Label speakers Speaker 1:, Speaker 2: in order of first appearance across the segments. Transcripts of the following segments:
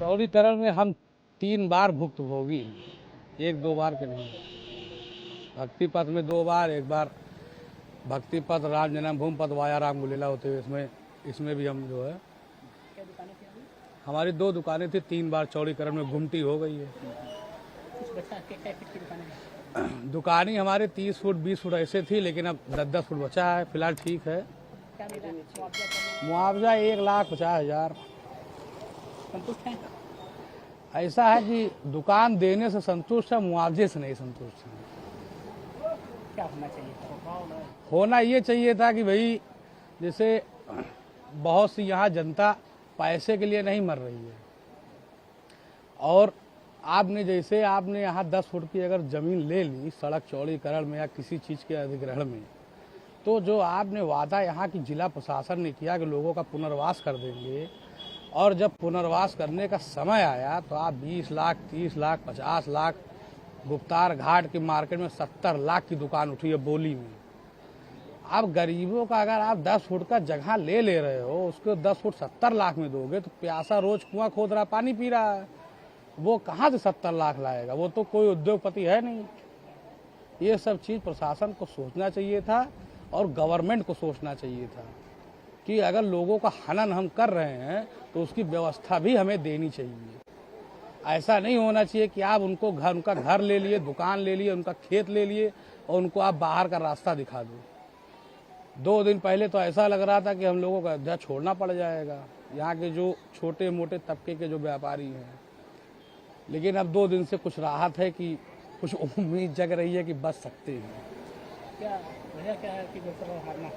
Speaker 1: चौड़ीकरण में हम 3 बार भुक्तभोगी, 1-2 बार के नहीं। भक्ति पथ में 2 बार, एक बार भक्ति पथ राम जन्मभूमि पथ वाया राम गुलीला होते हुए इसमें भी हम जो है।
Speaker 2: क्या दुकानें थी अभी?
Speaker 1: हमारी 2 दुकानें थी, 3 बार चौड़ीकरण में गुमटी हो गई है।
Speaker 2: कुछ बचा क्या फीट की दुकानें हैं?
Speaker 1: दुकानें हमारे 30 फुट 20 फुट ऐसे थी, लेकिन अब 10-10 फुट बचा है। फिलहाल ठीक है।
Speaker 2: क्या मिला मुआवजा?
Speaker 1: मुआवजा 1,50,000।
Speaker 2: संतुष्ट हैं?
Speaker 1: ऐसा है कि दुकान देने से संतुष्ट है, मुआवजे से नहीं संतुष्ट है।
Speaker 2: क्या होना चाहिए था?
Speaker 1: होना ये चाहिए था कि भाई जैसे बहुत सी यहाँ जनता पैसे के लिए नहीं मर रही है, और आपने यहाँ 10 फुट की अगर जमीन ले ली सड़क चौड़ीकरण में या किसी चीज़ के अधिग्रहण में, तो जो आपने वादा यहाँ की जिला प्रशासन ने किया कि लोगों का पुनर्वास कर देंगे, और जब पुनर्वास करने का समय आया तो आप 20 लाख 30 लाख 50 लाख गुप्तार घाट के मार्केट में 70 लाख की दुकान उठी है बोली में। अब गरीबों का अगर आप 10 फुट का जगह ले रहे हो, उसको 10 फुट 70 लाख में दोगे, तो प्यासा रोज कुआं खोद रहा पानी पी रहा है, वो कहाँ से 70 लाख लाएगा? वो तो कोई उद्योगपति है नहीं। ये सब चीज़ प्रशासन को सोचना चाहिए था और गवर्नमेंट को सोचना चाहिए था कि अगर लोगों का हनन हम कर रहे हैं तो उसकी व्यवस्था भी हमें देनी चाहिए। ऐसा नहीं होना चाहिए कि आप उनका घर ले लिए, दुकान ले लिए, उनका खेत ले लिए और उनको आप बाहर का रास्ता दिखा दो। 2 दिन पहले तो ऐसा लग रहा था कि हम लोगों का अयोध्या छोड़ना पड़ जाएगा, यहाँ के जो छोटे मोटे तबके के जो व्यापारी हैं। लेकिन अब 2 दिन से कुछ राहत है कि कुछ उम्मीद जग रही है कि बच सकते हैं।
Speaker 2: क्या वजह क्या है कि लोकसभा हारना?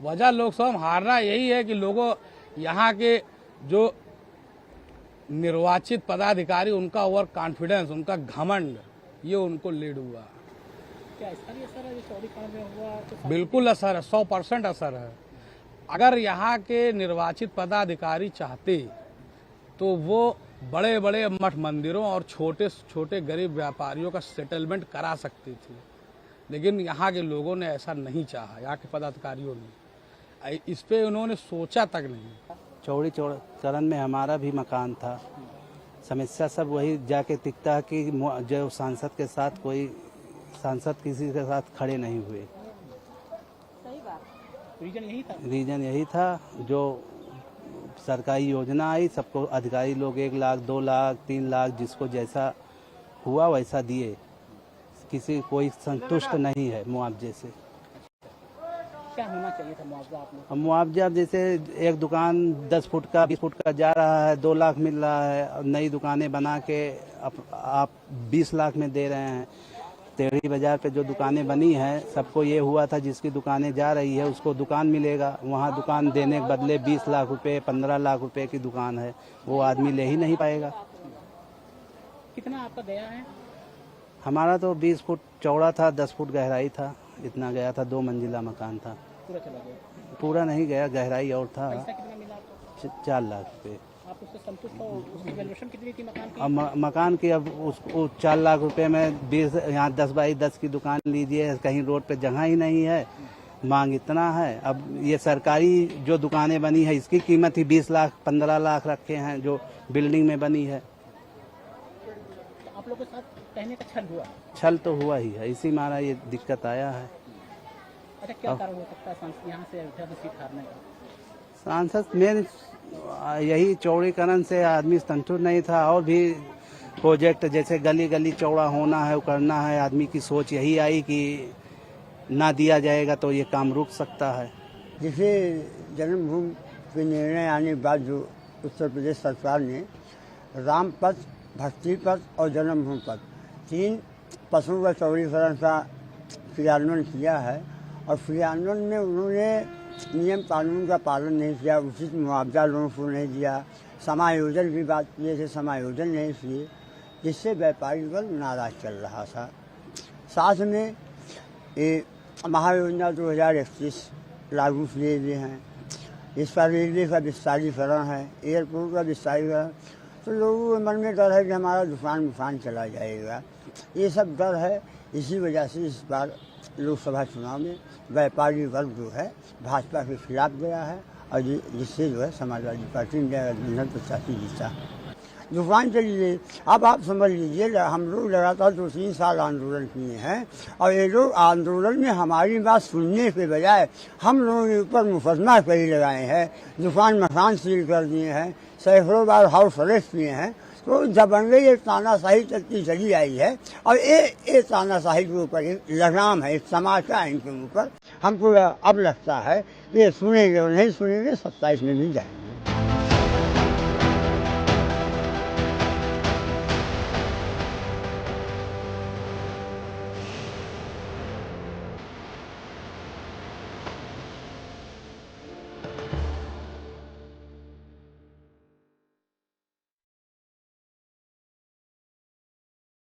Speaker 1: वजह लोकसभा में हारना यही है कि लोगों यहाँ के जो निर्वाचित पदाधिकारी, उनका ओवर कॉन्फिडेंस, उनका घमंड, ये उनको लीड हुआ।
Speaker 2: क्या इसका भी असर है जो चौड़ीकरण में हुआ? तो
Speaker 1: बिल्कुल असर है, 100% असर है। अगर यहाँ के निर्वाचित पदाधिकारी चाहते तो वो बड़े बड़े मठ मंदिरों और छोटे छोटे गरीब व्यापारियों का सेटलमेंट करा सकते थे, लेकिन यहाँ के लोगों ने ऐसा नहीं चाहा, यहाँ के पदाधिकारियों ने इस पे उन्होंने सोचा तक नहीं।
Speaker 3: चौड़ीकरण में हमारा भी मकान था। समस्या सब वही जाके टिकता है कि जो सांसद के साथ कोई सांसद किसी के साथ खड़े नहीं हुए।
Speaker 2: सही बात। रीजन यही था
Speaker 3: जो सरकारी योजना आई, सबको अधिकारी लोग 1 लाख 2 लाख 3 लाख जिसको जैसा हुआ वैसा दिए, कोई संतुष्ट नहीं है मुआवजे से।
Speaker 2: क्या होना चाहिए था मुआवजा आप लोग?
Speaker 3: मुआवजा जैसे एक दुकान 10 फुट का 20 फुट का जा रहा है, 2 लाख मिल रहा है, और नई दुकानें बना के आप 20 लाख में दे रहे हैं। टेढ़ी बाजार पे जो दुकानें बनी हैं, सबको ये हुआ था जिसकी दुकानें जा रही है उसको दुकान मिलेगा, वहाँ दुकान देने के बदले 20 लाख रुपए 15 लाख रुपए की दुकान है, वो आदमी ले ही नहीं पाएगा।
Speaker 2: कितना आपका गया है?
Speaker 3: हमारा तो 20 फुट चौड़ा था, 10 फुट गहराई था, इतना गया था। 2 मंजिला मकान था।
Speaker 2: पूरा चला गया?
Speaker 3: पूरा नहीं गया, गहराई और था।
Speaker 2: पैसा कितना मिला आपको?
Speaker 3: 4 लाख रुपए।
Speaker 2: आप उससे संतुष्ट हो? उसकी वैल्यूएशन कितनी थी मकान की?
Speaker 3: अब मकान की अब उसको 4 लाख रुपए में 20 यहाँ 10 बाई 10 की दुकान लीजिए, कहीं रोड पे जगह ही नहीं है, मांग इतना है। अब ये सरकारी जो दुकानें बनी है इसकी कीमत ही 20 लाख 15 लाख रखे हैं जो बिल्डिंग में बनी है।
Speaker 2: तो आप लोगों के साथ कहने का छल हुआ?
Speaker 3: छल तो हुआ ही है, इसी मारा ये दिक्कत आया है।
Speaker 2: अच्छा, क्या कारण हो सकता है यहाँ से अयोध्या में सीट हारने का?
Speaker 3: सांसद मेन यही चौड़ीकरण से आदमी संतुष्ट नहीं था, और भी प्रोजेक्ट जैसे गली गली चौड़ा होना है, वो करना है, आदमी की सोच यही आई कि ना दिया जाएगा तो ये काम रुक सकता है।
Speaker 4: जैसे जन्मभूमि के निर्णय आने के बाद जो उत्तर प्रदेश सरकार ने राम पथ, भक्ति पथ और जन्मभूमि पथ 3 पथों का चौड़ीकरण का क्रियान्वयन किया है, और क्रियान्वयन में उन्होंने नियम कानून का पालन नहीं किया, उचित मुआवजा लोगों को नहीं दिया, समायोजन भी बात किए थे, समायोजन नहीं किए, जिससे व्यापारी वर्ग नाराज चल रहा था। साथ में ये महायोजना 2031 लागू किए गए हैं, इसका रेलवे का विस्तारीकरण है, एयरपोर्ट का विस्तारीकरण, तो लोगों के मन में डर है कि हमारा दुकान चला जाएगा। ये सब डर है, इसी वजह से इस बार लोकसभा चुनाव में व्यापारी वर्ग जो है भाजपा के खिलाफ गया है, और जिससे जो है समाजवादी पार्टी ने गठबंधन प्रत्याशी जीता। दुकान चली गई। अब आप समझ लीजिए, हम लोग लगातार 2-3 साल आंदोलन किए हैं और ये लोग आंदोलन में हमारी बात सुनने के बजाय हम लोगों के ऊपर मुकदमा कई लगाए हैं, दुकान मकान सील कर दिए हैं, सैकड़ों बार हाउस अरेस्ट किए हैं। तो दबंगई एक तानाशाही चलती चली आई है और ये तानाशाही के ऊपर एक लगाम है, एक तमाचा है इनके ऊपर। हमको अब लगता है कि ये सुनेंगे और नहीं सुनेंगे, 27 में भी जाएंगे।